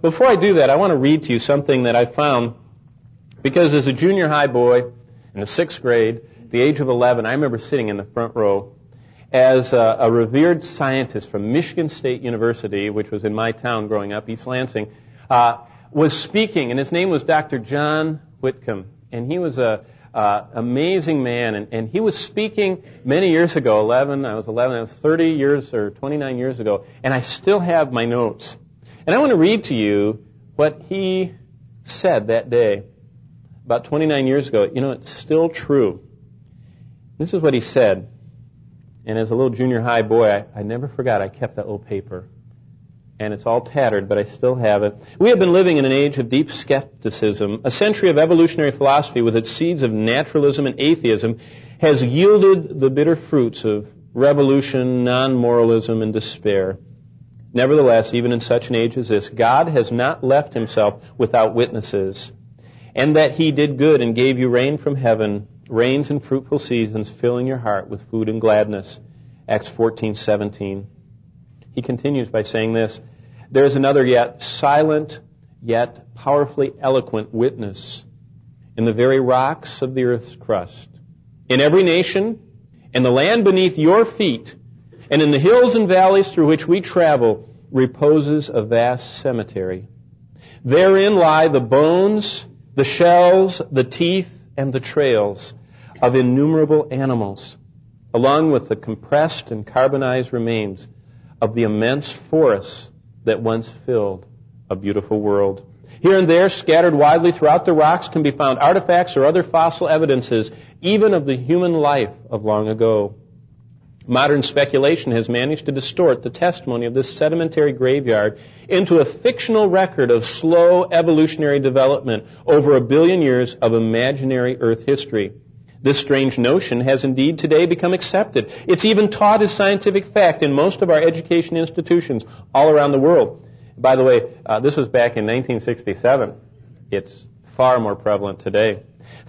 Before I do that, I want to read to you something that I found, because as a junior high boy in the 6th grade, at the age of 11, I remember sitting in the front row as a revered scientist from Michigan State University, which was in my town growing up, East Lansing, was speaking, and his name was Dr. John Whitcomb, and he was a amazing man, and he was speaking many years ago. I was 30 years or 29 years ago, and I still have my notes. And I want to read to you what he said that day, about 29 years ago. You know, it's still true. This is what he said. And as a little junior high boy, I never forgot. I kept that little paper. And it's all tattered, but I still have it. We have been living in an age of deep skepticism. A century of evolutionary philosophy with its seeds of naturalism and atheism has yielded the bitter fruits of revolution, non-moralism, and despair. Nevertheless, even in such an age as this, God has not left himself without witnesses, and that he did good and gave you rain from heaven, rains and fruitful seasons, filling your heart with food and gladness. Acts 14:17. He continues by saying this: there is another yet silent, yet powerfully eloquent witness in the very rocks of the earth's crust, in every nation, and the land beneath your feet, and in the hills and valleys through which we travel, reposes a vast cemetery. Therein lie the bones, the shells, the teeth, and the trails of innumerable animals, along with the compressed and carbonized remains of the immense forests that once filled a beautiful world. Here and there, scattered widely throughout the rocks, can be found artifacts or other fossil evidences, even of the human life of long ago. Modern speculation has managed to distort the testimony of this sedimentary graveyard into a fictional record of slow evolutionary development over 1 billion years of imaginary Earth history. This strange notion has indeed today become accepted. It's even taught as scientific fact in most of our education institutions all around the world. By the way, this was back in 1967. It's far more prevalent today.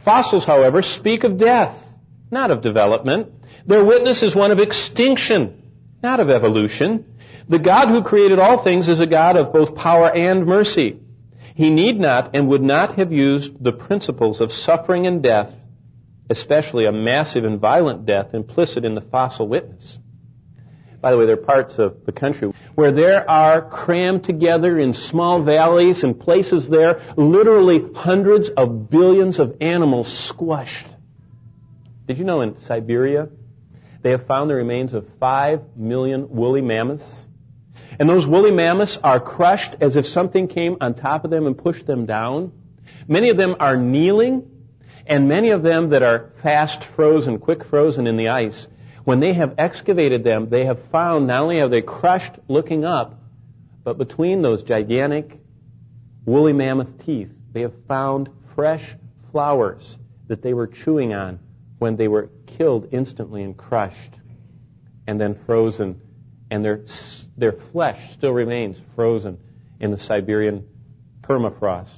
Fossils, however, speak of death, not of development. Their witness is one of extinction, not of evolution. The God who created all things is a God of both power and mercy. He need not and would not have used the principles of suffering and death, especially a massive and violent death implicit in the fossil witness. By the way, there are parts of the country where there are crammed together in small valleys and places there, literally hundreds of billions of animals squashed. Did you know in Siberia, they have found the remains of 5 million woolly mammoths? And those woolly mammoths are crushed as if something came on top of them and pushed them down. Many of them are kneeling, and many of them that are fast frozen, quick frozen in the ice. When they have excavated them, they have found, not only have they crushed looking up, but between those gigantic woolly mammoth teeth, they have found fresh flowers that they were chewing on when they were killed instantly and crushed and then frozen, and their flesh still remains frozen in the Siberian permafrost.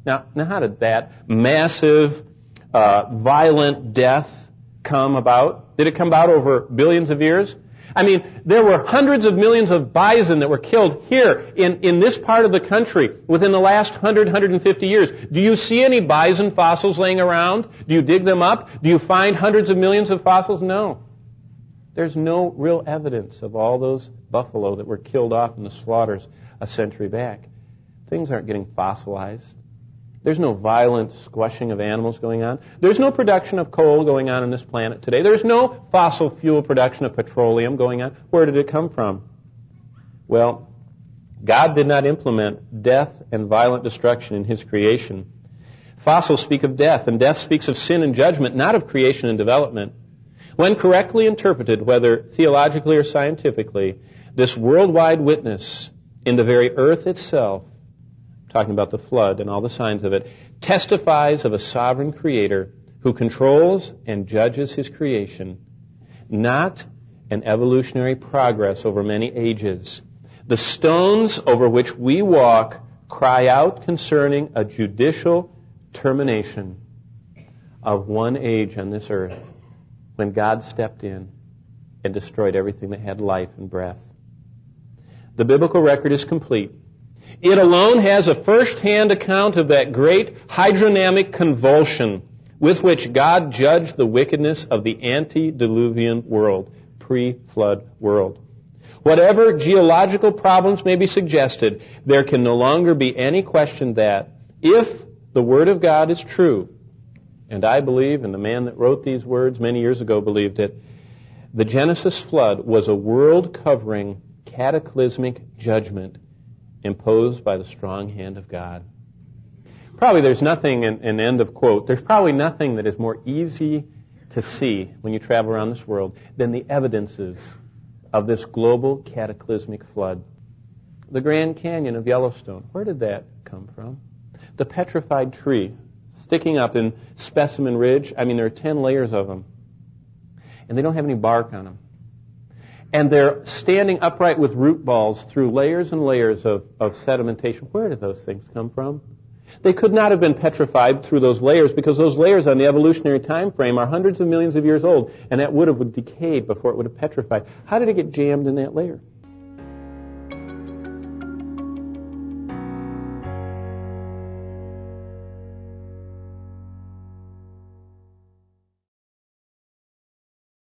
Now how did that massive, violent death come about? Did it come about over billions of years? I mean, there were hundreds of millions of bison that were killed here in this part of the country within the last 100, 150 years. Do you see any bison fossils laying around? Do you dig them up? Do you find hundreds of millions of fossils? No. There's no real evidence of all those buffalo that were killed off in the slaughters a century back. Things aren't getting fossilized. There's no violent squashing of animals going on. There's no production of coal going on this planet today. There's no fossil fuel production of petroleum going on. Where did it come from? Well, God did not implement death and violent destruction in His creation. Fossils speak of death, and death speaks of sin and judgment, not of creation and development. When correctly interpreted, whether theologically or scientifically, this worldwide witness in the very earth itself, talking about the flood and all the signs of it, testifies of a sovereign creator who controls and judges his creation, not an evolutionary progress over many ages. The stones over which we walk cry out concerning a judicial termination of one age on this earth when God stepped in and destroyed everything that had life and breath. The biblical record is complete. It alone has a first-hand account of that great hydrodynamic convulsion with which God judged the wickedness of the antediluvian world, pre-flood world. Whatever geological problems may be suggested, there can no longer be any question that if the Word of God is true, and I believe, and the man that wrote these words many years ago believed it, the Genesis flood was a world-covering cataclysmic judgment imposed by the strong hand of God. Probably there's nothing, an end of quote, there's probably nothing that is more easy to see when you travel around this world than the evidences of this global cataclysmic flood. The Grand Canyon of Yellowstone, where did that come from? The petrified tree sticking up in Specimen Ridge, there are 10 layers of them. And they don't have any bark on them. And they're standing upright with root balls through layers and layers of sedimentation. Where did those things come from? They could not have been petrified through those layers because those layers on the evolutionary time frame are hundreds of millions of years old, and that wood would have decayed before it would have petrified. How did it get jammed in that layer?